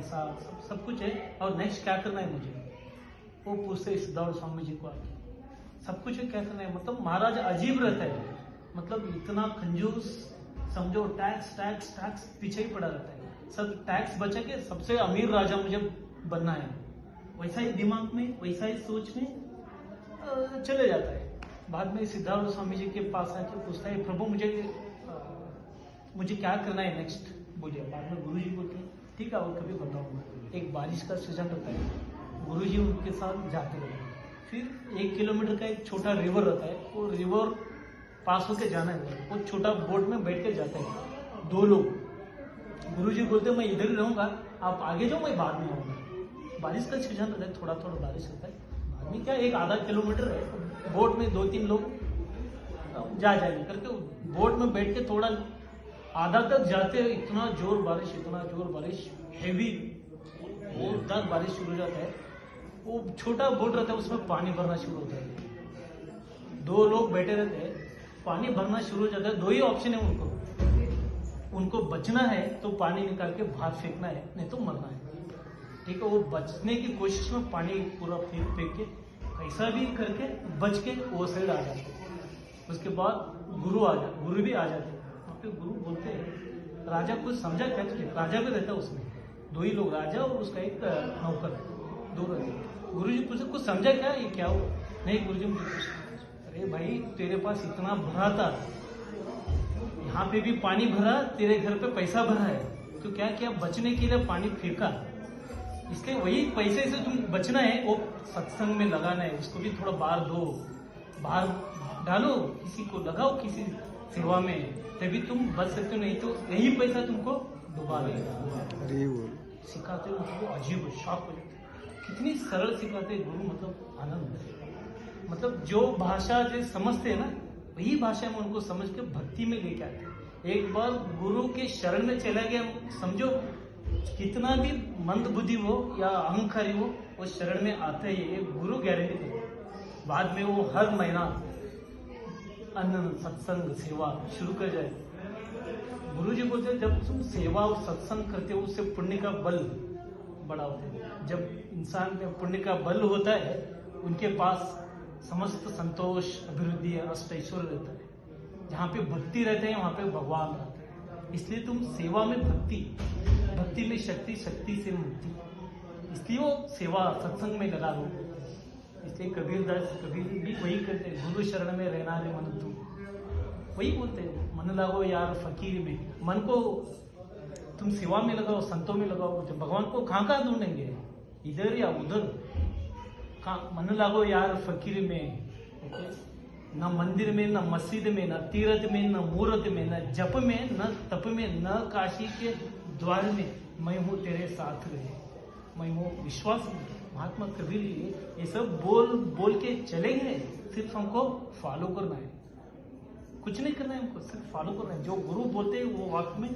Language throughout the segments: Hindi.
पैसा सब कुछ है, और नेक्स्ट क्या करना है मुझे, वो पूछते सिद्धार्थ स्वामी जी को आके। सब कुछ है, क्या करना है, मतलब महाराज अजीब रहता है, मतलब इतना कंजूस समझो, टैक्स टैक्स टैक्स पीछे ही पड़ा रहता है, सब टैक्स बचा के सबसे अमीर राजा मुझे बनना है, वैसा ही दिमाग में, वैसा ही सोच में चले जाता है। बाद में सिद्धार्थ स्वामी जी के पास आके पूछता है, प्रभु मुझे क्या करना है नेक्स्ट बोलिए। बाद में गुरु जी बोलते हैं ठीक है और कभी बताऊंगा। एक बारिश का सीजन रहता है, गुरु जी उनके साथ जाते रहते हैं। फिर 1 किलोमीटर का एक छोटा रिवर रहता है, वो रिवर पास होके जाना है, वो छोटा बोट में बैठ के जाते हैं 2 लोग। गुरु जी बोलते हैं मैं इधर ही रहूंगा, आप आगे जाओ, मैं बाद में आऊंगा। बारिश का सीजन रहता है, थोड़ा थोड़ा बारिश होता है, बाद में क्या 1 आधा किलोमीटर है, बोट में 2-3 लोग जा जाएंगे करके बोट में बैठ के थोड़ा आधा तक जाते हैं, इतना जोर बारिश हैवी जोरदार बारिश शुरू हो जाता है। वो छोटा बोट रहता है, उसमें पानी भरना शुरू होता है, 2 लोग बैठे रहते हैं, पानी भरना शुरू हो जाता है। 2 ही ऑप्शन है उनको बचना है तो पानी निकाल के बाहर फेंकना है, नहीं तो मरना है, ठीक है। वो बचने की कोशिश में पानी पूरा फेंक के कैसा भी करके बच के वो साइड आ जाते। उसके बाद गुरु भी आ जाते। वहाँ पे गुरु बोलते हैं राजा कुछ समझा क्या तुझे, राजा भी रहता है उसमें, 2 ही लोग, राजा और उसका एक नौकर, 2 रहते। गुरु जी पूछे कुछ समझा क्या, ये क्या हुआ? नहीं गुरु जी मुझे कुछ। अरे भाई तेरे पास इतना भरा था, यहाँ पे भी पानी भरा, तेरे घर पे पैसा भरा है, तो क्या किया, बचने के लिए पानी फेंका, इसलिए वही पैसे से तुम बचना है, वो सत्संग में लगाना है, उसको भी थोड़ा बाहर डालो, किसी को लगाओ, किसी सेवा में, तभी तुम बच सकते हो, नहीं तो यही पैसा तुमको डुबा देगा। सिखाते हो उसको, अजीब शॉक हो जाता है, कितनी सरल सिखाते गुरु, मतलब आनंद। मतलब जो भाषा जो समझते हैं ना, वही भाषा में उनको समझ के भक्ति में लेके आते हैं। एक बार गुरु के शरण में चला गया, समझो कितना भी मंद बुद्धि हो या अहंकारी हो, वो शरण में आता ही है, गुरु गारंटी देते हैं। बाद में वो हर महीना अन्न सत्संग सेवा शुरू कर जाए। गुरु जी बोलते हैं जब तुम सेवा और सत्संग करते हो, उससे पुण्य का बल बड़ा होता है। जब इंसान में पुण्य का बल होता है, उनके पास समस्त संतोष, अभिवृद्धि, अष्ट ऐश्वर्य रहता है। जहाँ पे भक्ति रहते हैं वहाँ पे भगवान रहते हैं। इसलिए तुम सेवा में भक्ति में शक्ति, शक्ति से मुक्ति, इसलिए वो सेवा सत्संग में लगा लो। इसलिए कबीर भी वही करते हैं, गुरु शरण में रहना रे मन तुम, वही बोलते हैं मन लगाओ यार फकीर में। मन को तुम सेवा में लगाओ, संतों में लगाओ, जब भगवान को कहाँ ढूंढेंगे, इधर या उधर। मन लगाओ यार फकीर में, न मंदिर में, न मस्जिद में, न तीर्थ में, न मूर्त में, न जप में, न तप में, न काशी के द्वार में, मैं हूँ तेरे साथ रहे, मैं हूँ विश्वास में। महात्मा कबीर जी ये सब बोल के चले गए, सिर्फ हमको फॉलो करना है, कुछ नहीं करना है, हमको सिर्फ फॉलो करना है। जो गुरु बोलते हैं वो वाक्य में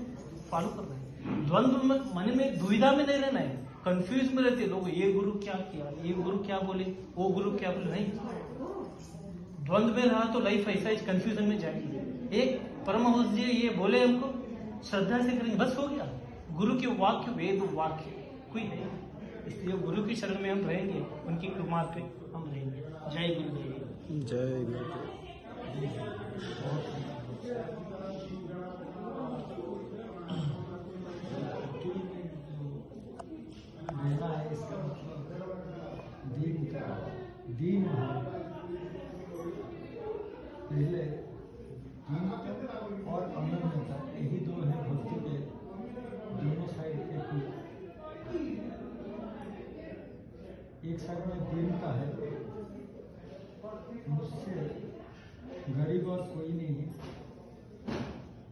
फॉलो करना है। द्वंद्व में, मन में दुविधा में नहीं रहना है, कंफ्यूज में रहते लोग, ये गुरु क्या किया, ये गुरु क्या बोले, वो गुरु क्या बोले, नहीं। द्वंद्व में रहा तो लाइफ ऐसा ही कंफ्यूजन में जाएगी। एक परमहंस जी ये बोले हमको, श्रद्धा से करेंगे, बस हो गया। गुरु के वाक्य वेद वाक्य कोई नहीं, इसलिए गुरु की शरण में हम रहेंगे, उनकी कृपा पे हम रहेंगे। जय गुरुदेव। जय गुरुदेव। मेरा है इसका दीन का दीन भाव, पहले दीन और अनन्यता, यही 2 है भक्ति के दोनों साइड के। एक साइड में दीनता है, मुझसे गरीब और कोई नहीं है,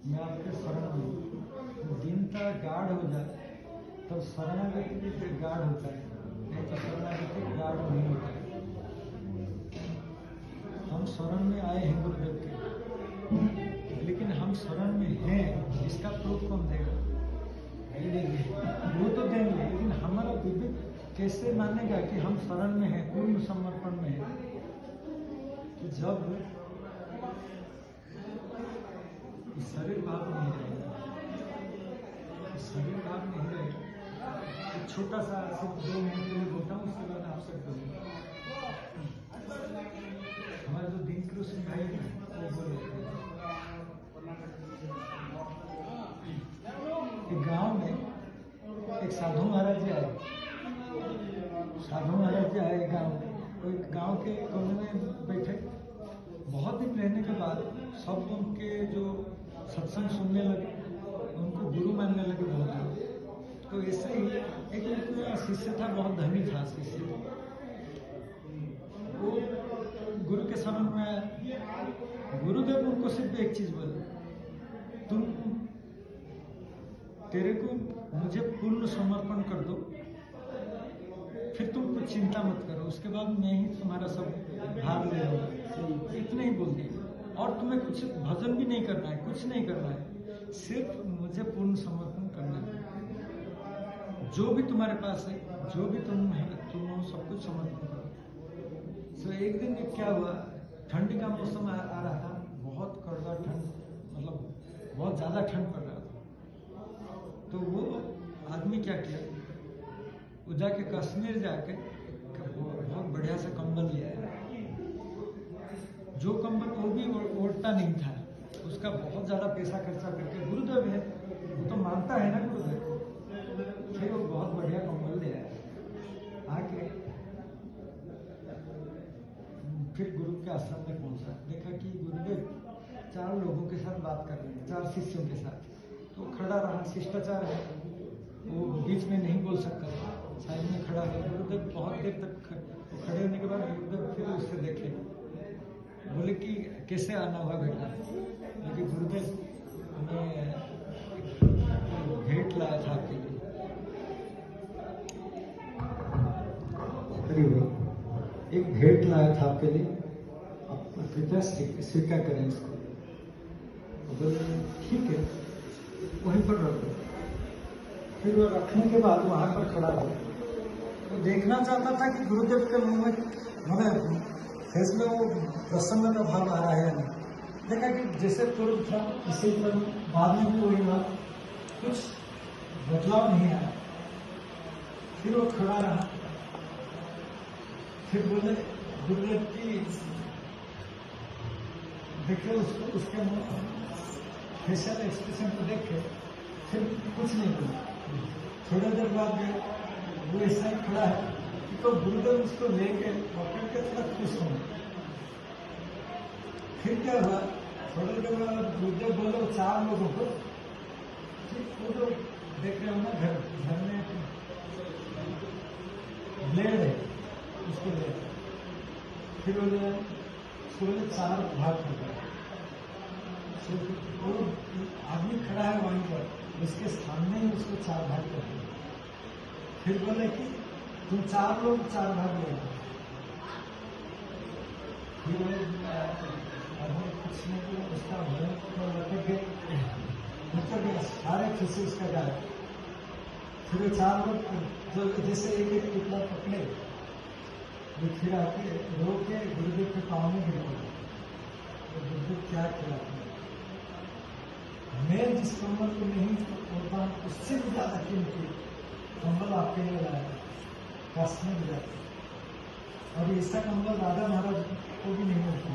मैं आपके शरण में हूँ। दीनता गाढ़ हो जाए तब शरणागति से गाढ़ होता है, नहीं तो शरणागति गाढ़ नहीं होता है। हम शरण में आए हैं गुरुदेव के, लेकिन हम शरण में हैं, इसका प्रूफ कौन देगा? वो तो देंगे, लेकिन हमारा विवेक कैसे मानेगा कि हम शरण में हैं, पूर्ण समर्पण में हैं? तो जब शरीर भाव नहीं रहेगा, शरीर भाव नहीं रहेगा तो छोटा सा सिर्फ 2 मिनट के लिए बोलता हूँ, उसके बाद आप सब बोलिए। हमारे जो दिन कृष्ण भाई हैं वो बोल रहे थे, एक गांव में एक साधु महाराज जी आए। साधु महाराज जी आए गांव में, तो एक गांव के कोने में बैठे। बहुत दिन रहने के बाद सब उनके जो सत्संग सुनने लगे, उनको गुरु मानने लगे बहुत लोग। तो ऐसे ही एक उनका शिष्य था, बहुत धनी था शिष्य। वो गुरु के शरण में आया। गुरुदेव उनको सिर्फ एक चीज बोले, तेरे को मुझे पूर्ण समर्पण कर दो, फिर तुम कुछ चिंता मत करो, उसके बाद मैं ही तुम्हारा सब भार ले लूंगा। इतना ही बोल दिया। और तुम्हें कुछ भजन भी नहीं करना है, कुछ नहीं करना है, सिर्फ मुझे पूर्ण समर्पण करना है। जो भी तुम्हारे पास है, जो भी तुम सब कुछ समर्पण करो। तो एक दिन क्या हुआ, ठंडी का मौसम आ रहा था, बहुत कड़वा ठंड, मतलब बहुत ज्यादा ठंड पड़ रहा था। तो वो आदमी क्या किया, वो जाके कश्मीर जाके बहुत बढ़िया सा कंबल ले आया। जो कंबल वो भी ओढ़ता नहीं था, उसका बहुत ज्यादा पैसा खर्चा करके, गुरुदेव है वो तो मानता है ना गुरुदेव को, फिर वो बहुत बढ़िया कंबल ले आया। आके फिर गुरु के आश्रम में पहुंचा, देखा कि गुरुदेव 4 लोगों के साथ बात कर रहे हैं, 4 शिष्यों के साथ। तो खड़ा रहा, शिष्टाचार है, वो बीच में नहीं बोल सकता था, साइड में खड़ा है। गुरुदेव बहुत देर तक खड़े होने के बाद गुरुदेव फिर उससे देखे, बोले कि कैसे आना हुआ बेटा। लेकिन गुरुदेव मैं भेंट लाया था आपके लिए। एक भेंट लाया था आपके लिए, आप कृपया स्वीकार करें इसको। बोले ठीक है, वहीं पर रख दो। फिर वो रखने के बाद वहां पर खड़ा हो, तो देखना चाहता था कि गुरुदेव के मुंह में, मैंने फेस में वो प्रसन्न का भाव आ रहा है या नहीं। देखा कि जैसे पूर्व था इसी तरह बाद में भी वही बात, कुछ बदलाव नहीं आया। फिर वो खड़ा रहा, फिर बोले गुरुदेव की देखे उसके फेशियल एक्सप्रेशन को देख के फिर कुछ नहीं बोला। थोड़ी देर बाद वो ऐसा ही खड़ा है, तो गुरुदेव उसको लेके पकड़ के थोड़ा खुश हो। फिर क्या हुआ, थोड़ी देर बाद गुरुदेव बोले 4 लोगों को, वो जो देख रहे हो ना घर में ब्लेड है, उसको ले फिर बोले 4 भाग कर दिया। वो आदमी खड़ा है वहीं पर, उसके सामने ही उसको 4 भाग कर दिया। फिर बोले कि तुम 4 लोग 4 भाग ले लो। फिर आदमी कुछ नहीं किया, उसका भजन लटक गए, सारे खुशी उसका गाय। फिर वो 4 लोग जो जैसे एक टुकड़ा पकड़े, वो फिर आके रो के गुरुदेव के पाँव में गिर पड़े। तो गुरुदेव क्या किया, मैं जिस कंबल को नहीं होता उससे भी ज्यादा कीमती कंबल आपके लिए लाया, कश्मीर जाकर। और ऐसा कंबल राजा महाराज को भी नहीं होता।